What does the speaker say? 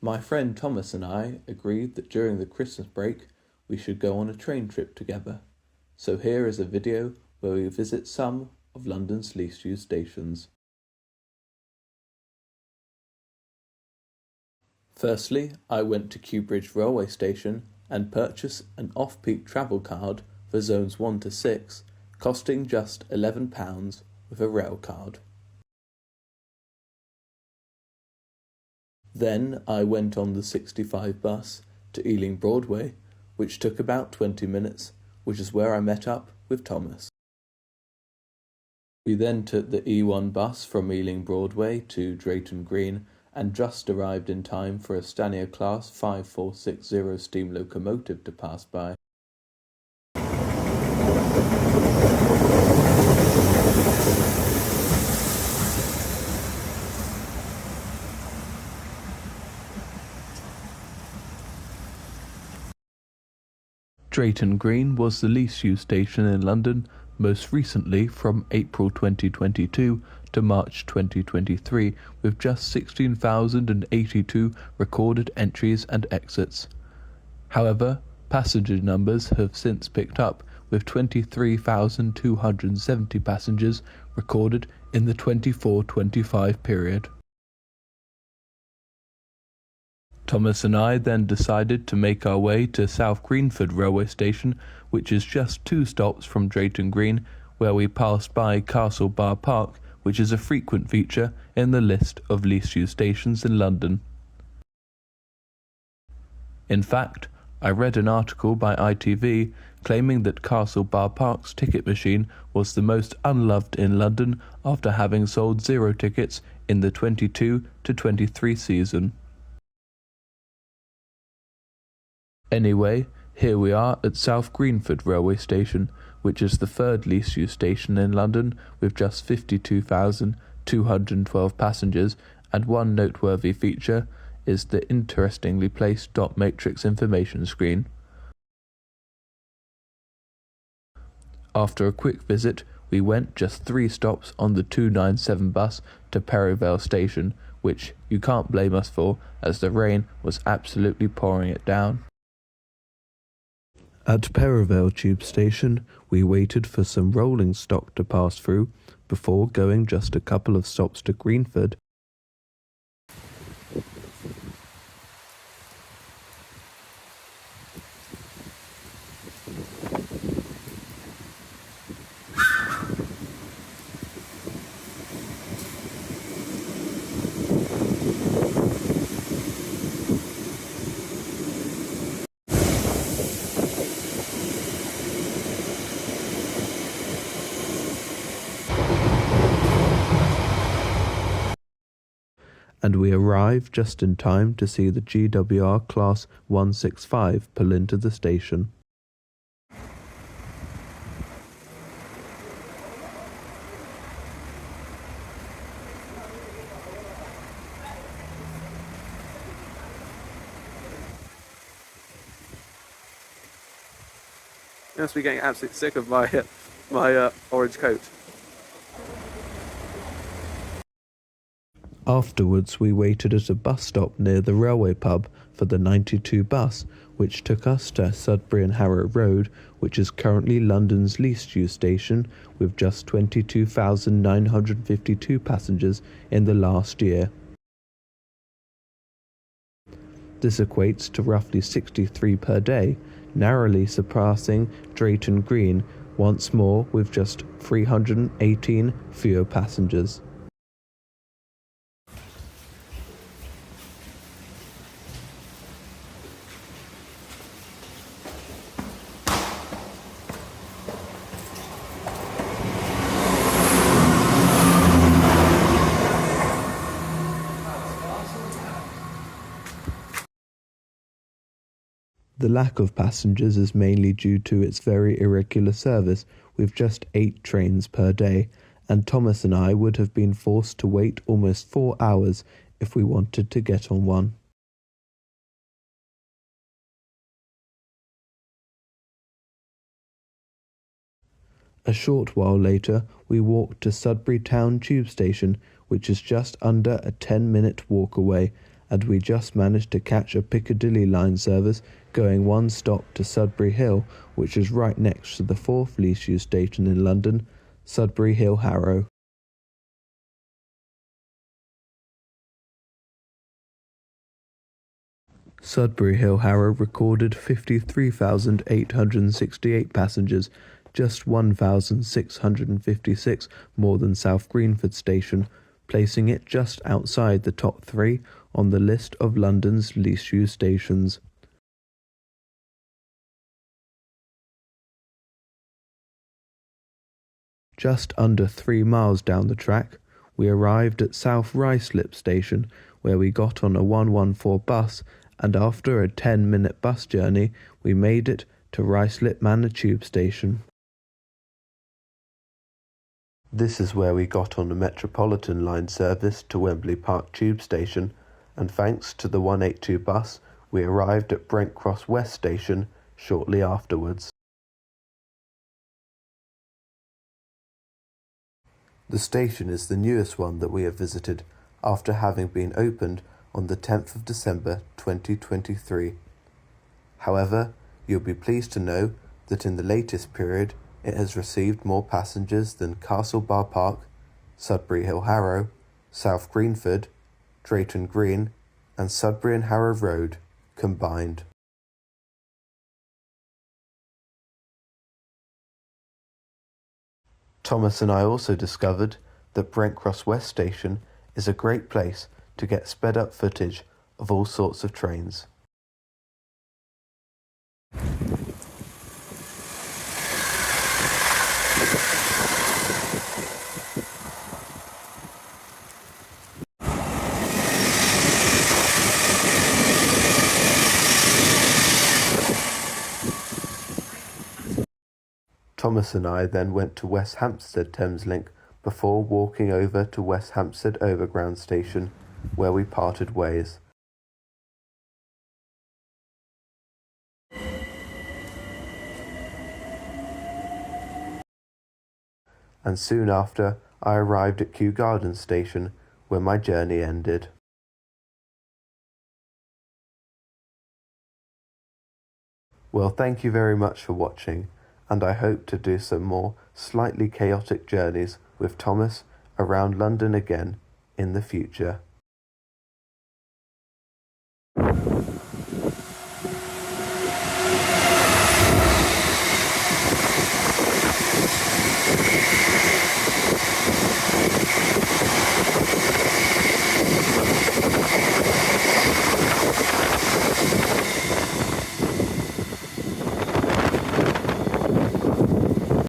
My friend Thomas and I agreed that during the Christmas break we should go on a train trip together. So here is a video where we visit some of London's least used stations. Firstly, I went to Kew Bridge railway station and purchased an off-peak travel card for zones 1 to 6, costing just £11 with a rail card. Then I went on the 65 bus to Ealing Broadway, which took about 20 minutes, which is where I met up with Thomas. We then took the E1 bus from Ealing Broadway to Drayton Green and just arrived in time for a Stanier Class 5460 steam locomotive to pass by. Drayton Green was the least used station in London, most recently from April 2022 to March 2023, with just 16,082 recorded entries and exits. However, passenger numbers have since picked up, with 23,270 passengers recorded in the 24-25 period. Thomas and I then decided to make our way to South Greenford railway station, which is just 2 stops from Drayton Green, where we passed by Castle Bar Park, which is a frequent feature in the list of least used stations in London. In fact, I read an article by ITV claiming that Castle Bar Park's ticket machine was the most unloved in London after having sold 0 tickets in the 22-23 season. Anyway, here we are at South Greenford railway station, which is the 3rd least used station in London with just 52,212 passengers, and one noteworthy feature is the interestingly placed dot matrix information screen. After a quick visit, we went just 3 stops on the 297 bus to Perivale station, which you can't blame us for, as the rain was absolutely pouring it down. At Perivale tube station, we waited for some rolling stock to pass through before going just a couple of stops to Greenford. And we arrived just in time to see the GWR Class 165 pull into the station. You must be getting absolutely sick of my orange coat. Afterwards, we waited at a bus stop near the railway pub for the 92 bus, which took us to Sudbury and Harrow Road, which is currently London's least used station, with just 22,952 passengers in the last year. This equates to roughly 63 per day, narrowly surpassing Drayton Green once more with just 318 fewer passengers. The lack of passengers is mainly due to its very irregular service, with just 8 trains per day, and Thomas and I would have been forced to wait almost 4 hours if we wanted to get on one. A short while later, we walked to Sudbury Town Tube Station, which is just under a 10-minute walk away, and we just managed to catch a Piccadilly line service going one stop to Sudbury Hill, which is right next to the fourth least used station in London, Sudbury Hill Harrow. Sudbury Hill Harrow recorded 53,868 passengers, just 1,656 more than South Greenford Station, placing it just outside the top 3 on the list of London's least used stations. Just under 3 miles down the track, we arrived at South Ruislip Station, where we got on a 114 bus, and after a 10-minute bus journey, we made it to Ruislip Manor Tube Station. This is where we got on a Metropolitan line service to Wembley Park Tube Station, and thanks to the 182 bus, we arrived at Brent Cross West Station shortly afterwards. The station is the newest one that we have visited, after having been opened on the 10th of December 2023. However, you'll be pleased to know that in the latest period it has received more passengers than Castle Bar Park, Sudbury Hill Harrow, South Greenford, Drayton Green and Sudbury and Harrow Road combined. Thomas and I also discovered that Brent Cross West Station is a great place to get sped up footage of all sorts of trains. Thomas and I then went to West Hampstead Thameslink before walking over to West Hampstead Overground Station, where we parted ways. And soon after, I arrived at Kew Gardens Station, where my journey ended. Well, thank you very much for watching, and I hope to do some more slightly chaotic journeys with Thomas around London again in the future.